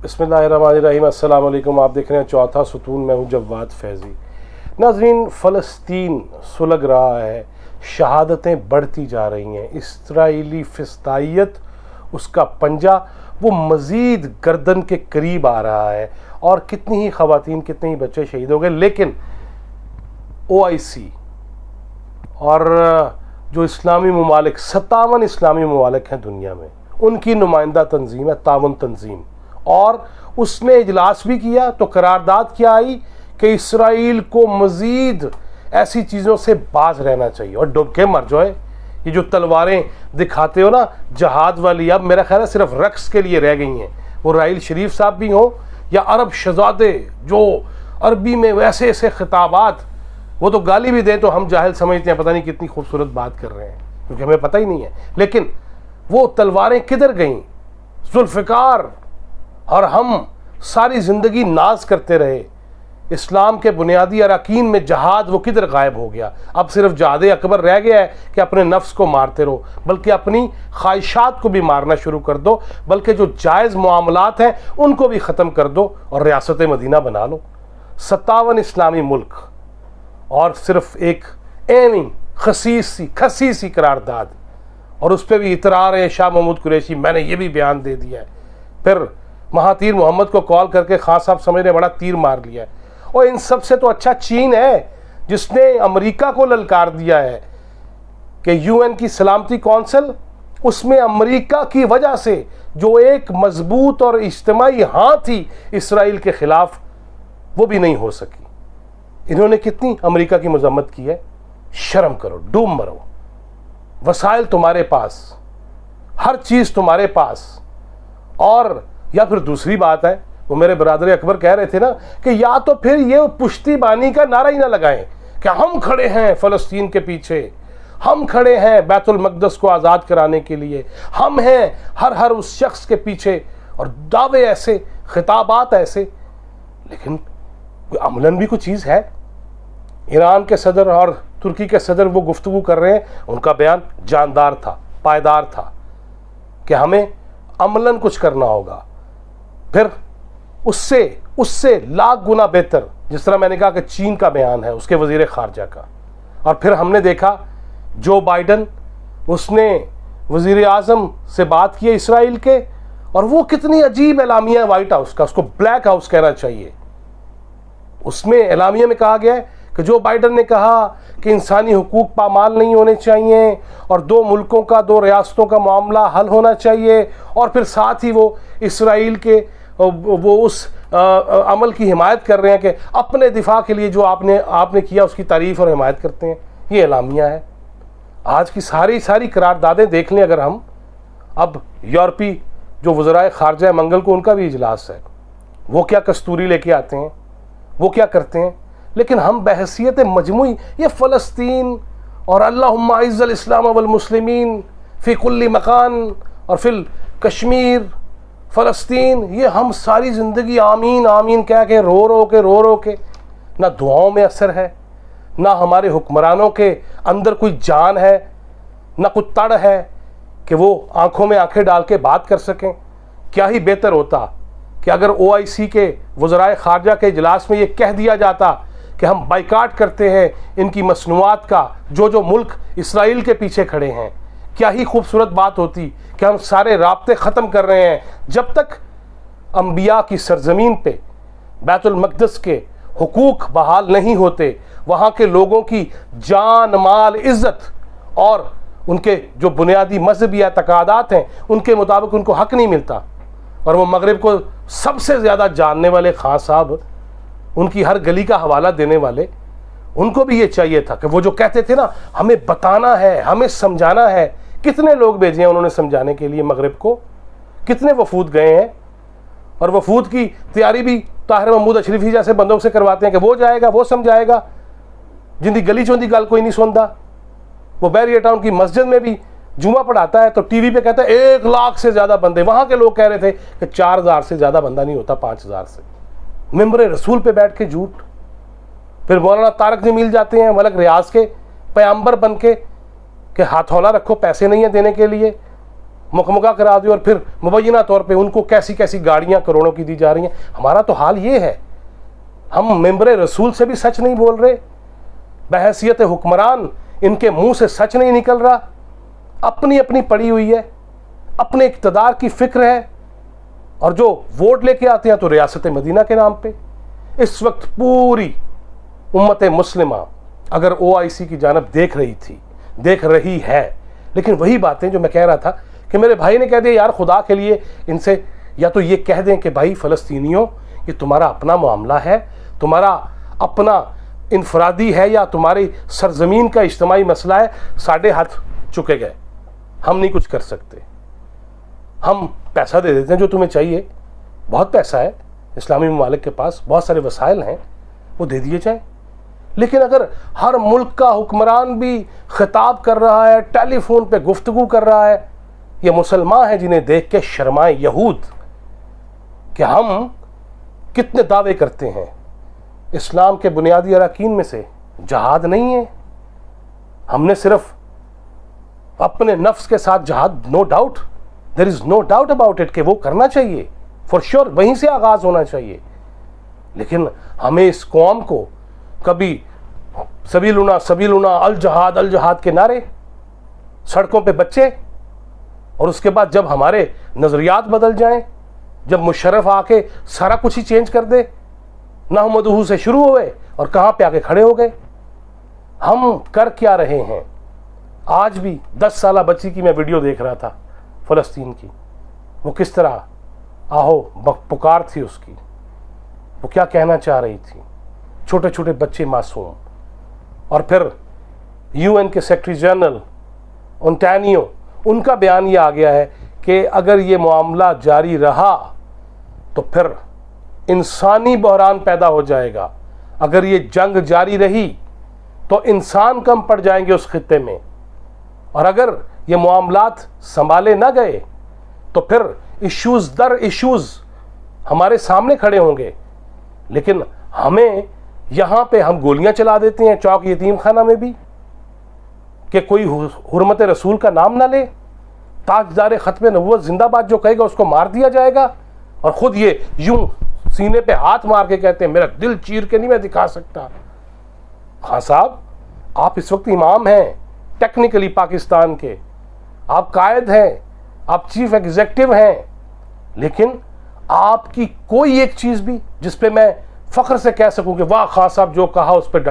बिस्मिल्लाहिर्रहमानिर्रहीम। अस्सलाम वालेकुम। आप देख रहे हैं चौथा सुतून, मैं हूं जवाद फैज़ी। नाज़रीन, फ़लस्तीन सुलग रहा है, शहादतें बढ़ती जा रही हैं। इसराइली फ़िस्तायत, उसका पंजा वो मज़ीद गर्दन के करीब आ रहा है और कितनी ही ख़वातीन, कितने ही बच्चे शहीद हो गए। लेकिन OIC और जो इस्लामी ममालिक, 57 इस्लामी ममालिक हैं दुनिया में, उनकी नुमाइंदा तंजीम है ताउन तंजीम, और उसने इजलास भी किया तो करारदाद क्या आई कि इसराइल को मज़ीद ऐसी चीज़ों से बाज रहना चाहिए और डूब के मर जाए। ये जो तलवारें दिखाते हो ना जहाद वाली, अब मेरा ख्याल है सिर्फ रक्स के लिए रह गई हैं। वो राइल शरीफ साहब भी हों या अरब शहजादे जो अरबी में वैसे ऐसे खिताबात, वो तो गाली भी दें तो हम जाहिल समझते हैं, पता नहीं कितनी खूबसूरत बात कर रहे हैं, क्योंकि हमें पता ही नहीं है। लेकिन वो तलवारें किधर गईं? जुल्फ़िकार और हम सारी ज़िंदगी नाज करते रहे इस्लाम के बुनियादी अरकान में जहाद, वो किधर गायब हो गया? अब सिर्फ जहाद अकबर रह गया है कि अपने नफ्स को मारते रहो, बल्कि अपनी ख्वाहिशात को भी मारना शुरू कर दो, बल्कि जो जायज़ मामलात हैं उनको भी ख़त्म कर दो और रियासत मदीना बना लो। 57 इस्लामी मुल्क और सिर्फ एक एमी खसी सी करारदाद, और उस पर भी इतरार है शाह महमूद कुरैशी, मैंने ये भी बयान दे दिया है। फिर महातीर मोहम्मद को कॉल करके खान साहब समझ ने बड़ा तीर मार लिया है। और इन सब से तो अच्छा चीन है जिसने अमेरिका को ललकार दिया है कि UN की सलामती कौंसिल, उसमें अमेरिका की वजह से जो एक मजबूत और इज्तिमाई हाँ थी इसराइल के खिलाफ, वो भी नहीं हो सकी। इन्होंने कितनी अमेरिका की मजम्मत की है। शर्म करो, डूब मरो। वसाइल तुम्हारे पास, हर चीज़ तुम्हारे पास। और या फिर दूसरी बात है, वो मेरे बरादर अकबर कह रहे थे ना कि या तो फिर ये पुश्तीबानी का नारा ही ना लगाएं कि हम खड़े हैं फ़लस्तीन के पीछे, हम खड़े हैं बैतुल मक़दस को आज़ाद कराने के लिए, हम हैं हर उस शख्स के पीछे, और दावे ऐसे, खिताबात ऐसे। लेकिन अमलन भी कुछ चीज़ है। ईरान के सदर और तुर्की के सदर वो गुफ्तगू कर रहे हैं, उनका बयान जानदार था, पायदार था कि हमें अमलन कुछ करना होगा। फिर उससे लाख गुना बेहतर, जिस तरह मैंने कहा कि चीन का बयान है, उसके वज़ीर ख़ारजा का। और फिर हमने देखा जो बाइडन, उसने वज़ीर आज़म से बात की इसराइल के, और वो कितनी अजीब एलामिया है वाइट हाउस का, उसको ब्लैक हाउस कहना चाहिए। उसमें एलामिया में कहा गया है कि जो बाइडन ने कहा कि इंसानी हुकूक पामाल नहीं होने चाहिए और 2 मुल्कों का, 2 रियासतों का मामला हल होना चाहिए, और फिर साथ ही वो इसराइल के वो उस अमल की हिमायत कर रहे हैं कि अपने दिफा के लिए जो आपने किया उसकी तारीफ़ और हिमायत करते हैं। ये एलामिया है। आज की सारी करारदादें देख लें अगर हम। अब यूरोपी जो वज़राए ख़ारजा है, मंगल को उनका भी इजलास है, वो क्या कस्तूरी लेके आते हैं, वो क्या करते हैं। लेकिन हम बहसियत मजमूई ये फ़लस्तीन और अल्लाहुम्मा इज़्ज़िल इस्लाम वल मुस्लिमीन फ़ी कुल्ली मकान और फिल कश्मीर फ़लस्तीन, ये हम सारी ज़िंदगी आमीन आमीन कह के रो के ना दुआओं में असर है, ना हमारे हुक्मरानों के अंदर कोई जान है, ना कुछ तड़ है कि वो आंखों में आंखें डाल के बात कर सकें। क्या ही बेहतर होता कि अगर OIC के वज़राए ख़ारजा के इजलास में ये कह दिया जाता कि हम बाइकाट करते हैं इनकी मसनूआत का, जो मुल्क इसराइल के पीछे खड़े हैं। क्या ही खूबसूरत बात होती कि हम सारे राब्ते ख़त्म कर रहे हैं। जब तक अंबिया की सरजमीन पे बैतुल मक़दस के हुकूक बहाल नहीं होते, वहाँ के लोगों की जान, माल, इज़्ज़त और उनके जो बुनियादी मजहबी एतक़ादात हैं उनके मुताबिक उनको हक़ नहीं मिलता। और वो मगरिब को सबसे ज़्यादा जानने वाले खान साहब, उनकी हर गली का हवाला देने वाले, उनको भी ये चाहिए था कि वो जो कहते थे ना हमें बताना है, हमें समझाना है। कितने लोग भेजे हैं उन्होंने समझाने के लिए मगरिब को, कितने वफूद गए हैं, और वफूद की तैयारी भी ताहिर महमूद अशरफी जैसे बंदों से करवाते हैं कि वो जाएगा, वो समझाएगा। जिंदी गली चौंदी गल कोई नहीं सुनता। वो बैरियर टाउन की मस्जिद में भी जुमा पढ़ाता है तो टीवी पे कहता है 1 लाख से ज़्यादा बंदे। वहाँ के लोग कह रहे थे कि 4000 से ज़्यादा बंदा नहीं होता, 5000 से। मिंबर रसूल पे बैठ के झूठ। फिर मौलाना तारक जमील जाते हैं मलक रियाज के पैगंबर बन के कि हाथौला रखो, पैसे नहीं है देने के लिए। मुकमगा करा दें और फिर मुबैना तौर पे उनको कैसी कैसी गाड़ियाँ करोड़ों की दी जा रही हैं। हमारा तो हाल ये है, हम मेंबर रसूल से भी सच नहीं बोल रहे, बहैसियत हुक्मरान इनके मुंह से सच नहीं निकल रहा, अपनी अपनी पड़ी हुई है, अपने इक़्तिदार की फिक्र है, और जो वोट लेके आते हैं तो रियासत मदीना के नाम पे। इस वक्त पूरी उम्मत मुस्लिमा अगर OIC की जानब देख रही है, लेकिन वही बातें जो मैं कह रहा था कि मेरे भाई ने कह दिया यार खुदा के लिए इनसे या तो ये कह दें कि भाई फ़लस्तीनियों ये तुम्हारा अपना मामला है, तुम्हारा अपना इनफरादी है या तुम्हारी सरजमीन का इज्तिमाई मसला है, साढ़े हाथ चुके गए, हम नहीं कुछ कर सकते, हम पैसा दे देते हैं जो तुम्हें चाहिए, बहुत पैसा है इस्लामी ममालिक के पास, बहुत सारे वसाइल हैं, वो दे दिए जाएं। लेकिन अगर हर मुल्क का हुक्मरान भी खिताब कर रहा है, टेलीफोन पे गुफ्तगू कर रहा है, ये मुसलमान हैं जिन्हें देख के शर्माए यहूद कि हम कितने दावे करते हैं। इस्लाम के बुनियादी अरकान में से जहाद नहीं है, हमने सिर्फ अपने नफ्स के साथ जहाद, no doubt, there is no doubt about it, कि वो करना चाहिए फॉर श्योर, वहीं से आगाज़ होना चाहिए। लेकिन हमें इस कौम को कभी सबीलुना अल जहाद के नारे, सड़कों पे बच्चे, और उसके बाद जब हमारे नज़रियात बदल जाएं, जब मुशर्रफ आके सारा कुछ ही चेंज कर दे, नहमदुहू से शुरू हुए और कहाँ पे आके खड़े हो गए। हम कर क्या रहे हैं? आज भी 10 साला बच्ची की मैं वीडियो देख रहा था फ़लस्तीन की, वो किस तरह आहो पुकार थी उसकी, वो क्या कहना चाह रही थी, छोटे छोटे बच्चे मासूम। और फिर UN के सेक्रेटरी जनरल ओंटानियो, उनका बयान ये आ गया है कि अगर ये मामला जारी रहा तो फिर इंसानी बहरान पैदा हो जाएगा, अगर ये जंग जारी रही तो इंसान कम पड़ जाएंगे उस खित्ते में, और अगर ये मामलात संभाले ना गए तो फिर इश्यूज़ दर इश्यूज़ हमारे सामने खड़े होंगे। लेकिन हमें यहाँ पे हम गोलियां चला देते हैं चौक यतीम खाना में भी कि कोई हुर्मत रसूल का नाम ना ले, ताजदार ख़त्म नबुव्वत जिंदाबाद जो कहेगा उसको मार दिया जाएगा, और ख़ुद ये यूं सीने पे हाथ मार के कहते हैं मेरा दिल चीर के नहीं मैं दिखा सकता। हाँ साहब, आप इस वक्त इमाम हैं टेक्निकली पाकिस्तान के, आप कायद हैं, आप चीफ एग्जीक्यूटिव हैं, लेकिन आपकी कोई एक चीज़ भी जिस पे मैं फ़ख्र से कह सकूं कि वाह खान साहब जो कहा उस पर